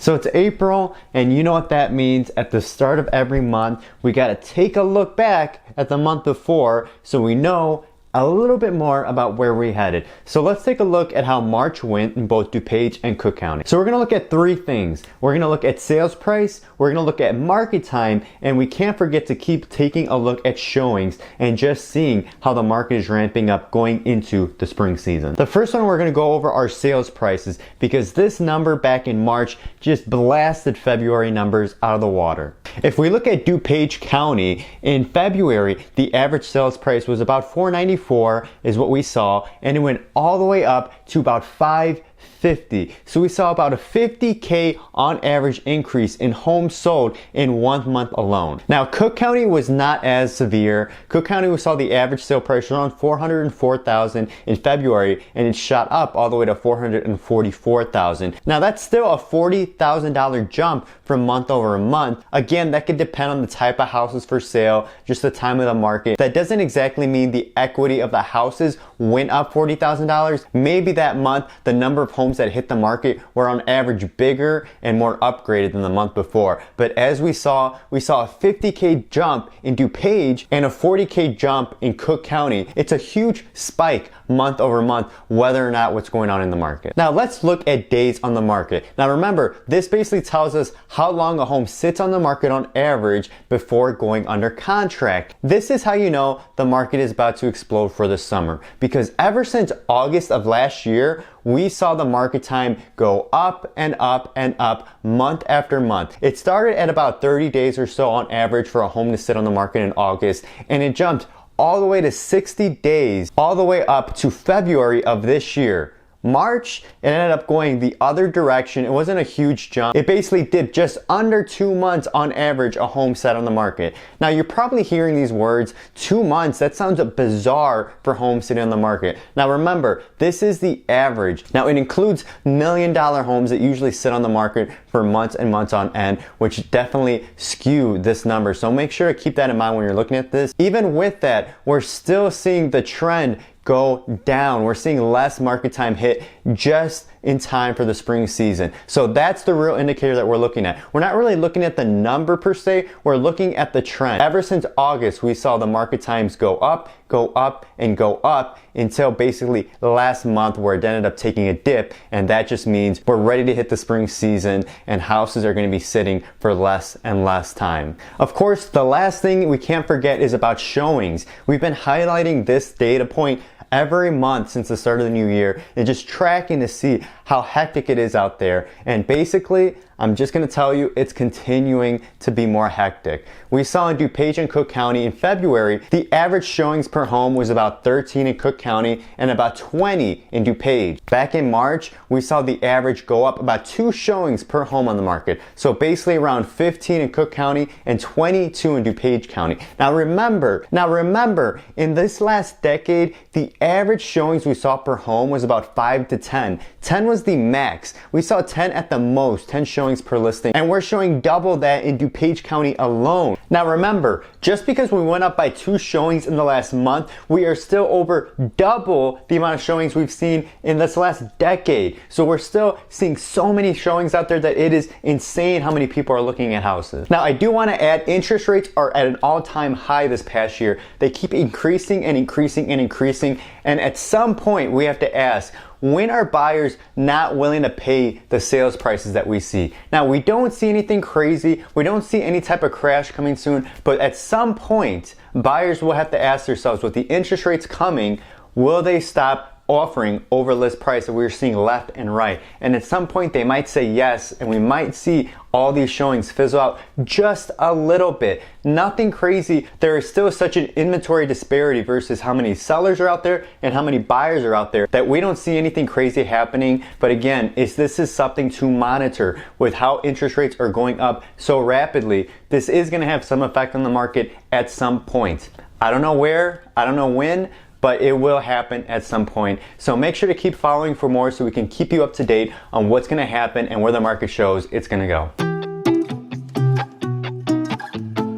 So it's April, and you know what that means. At the start of every month, we got to take a look back at the month before so we know a little bit more about where we're headed. So let's take a look at how March went in both Dupage and Cook County. So we're gonna look at three things. We're gonna look at sales price, we're gonna look at market time, and we can't forget to keep taking a look at showings and just seeing how the market is ramping up going into the spring season. The first one we're gonna go over are sales prices, because this number back in March just blasted February numbers out of the water. If we look at Dupage County, in February, the average sales price was about $494 is what we saw, and it went all the way up to about $550. So we saw about a $50K on average increase in homes sold in 1 month alone. Now, Cook County was not as severe. Cook County, we saw the average sale price around $404,000 in February, and it shot up all the way to $444,000. Now, that's still a $40,000 jump from month over month. Again, that could depend on the type of houses for sale, just the time of the market. That doesn't exactly mean the equity of the houses went up $40,000. Maybe that month, the number of homes that hit the market were on average bigger and more upgraded than the month before. But as we saw a 50K jump in Dupage and a 40K jump in Cook County. It's a huge spike month over month, whether or not what's going on in the market. Now let's look at days on the market. Now remember, this basically tells us how long a home sits on the market on average before going under contract. This is how you know the market is about to explode for the summer, because ever since August of last year, we saw the market time go up and up and up month after month. It started at about 30 days or so on average for a home to sit on the market in August, and it jumped all the way to 60 days, all the way up to February of this year. March, it ended up going the other direction. It wasn't a huge jump. It basically dipped just under 2 months on average a home set on the market. Now you're probably hearing these words, 2 months, that sounds bizarre for homes sitting on the market. Now remember, this is the average. Now it includes $1 million homes that usually sit on the market for months and months on end, which definitely skew this number. So make sure to keep that in mind when you're looking at this. Even with that, we're still seeing the trend go down. We're seeing less market time hit just in time for the spring season. So that's the real indicator that we're looking at. We're not really looking at the number per se, we're looking at the trend. Ever since August, we saw the market times go up, and go up until basically last month where it ended up taking a dip, and that just means we're ready to hit the spring season and houses are going to be sitting for less and less time. Of course, the last thing we can't forget is about showings. We've been highlighting this data point every month since the start of the new year and just tracking to see how hectic it is out there. And basically, I'm just going to tell you, it's continuing to be more hectic. We saw in Dupage and Cook County in February, the average showings per home was about 13 in Cook County and about 20 in Dupage. Back in March, we saw the average go up about 2 showings per home on the market. So basically around 15 in Cook County and 22 in Dupage County. Now remember, in this last decade, the average showings we saw per home was about 5 to 10. 10 was the max. We saw 10 at the most, 10 showings per listing, and we're showing double that in Dupage County alone. Now remember, just because we went up by 2 showings in the last month, we are still over double the amount of showings we've seen in this last decade. So we're still seeing so many showings out there that it is insane how many people are looking at houses. Now I do want to add, interest rates are at an all-time high this past year. They keep increasing and increasing and increasing, and at some point we have to ask, when are buyers not willing to pay the sales prices that we see? Now, we don't see anything crazy. We don't see any type of crash coming soon, but at some point, buyers will have to ask themselves, with the interest rates coming, will they stop offering over list price that we're seeing left and right? And at some point they might say yes, and we might see all these showings fizzle out just a little bit. Nothing crazy. There is still such an inventory disparity versus how many sellers are out there and how many buyers are out there that we don't see anything crazy happening. But again, this is something to monitor. With how interest rates are going up so rapidly, this is going to have some effect on the market at some point. I don't know where, I don't know when, but it will happen at some point. So make sure to keep following for more so we can keep you up to date on what's gonna happen and where the market shows it's gonna go.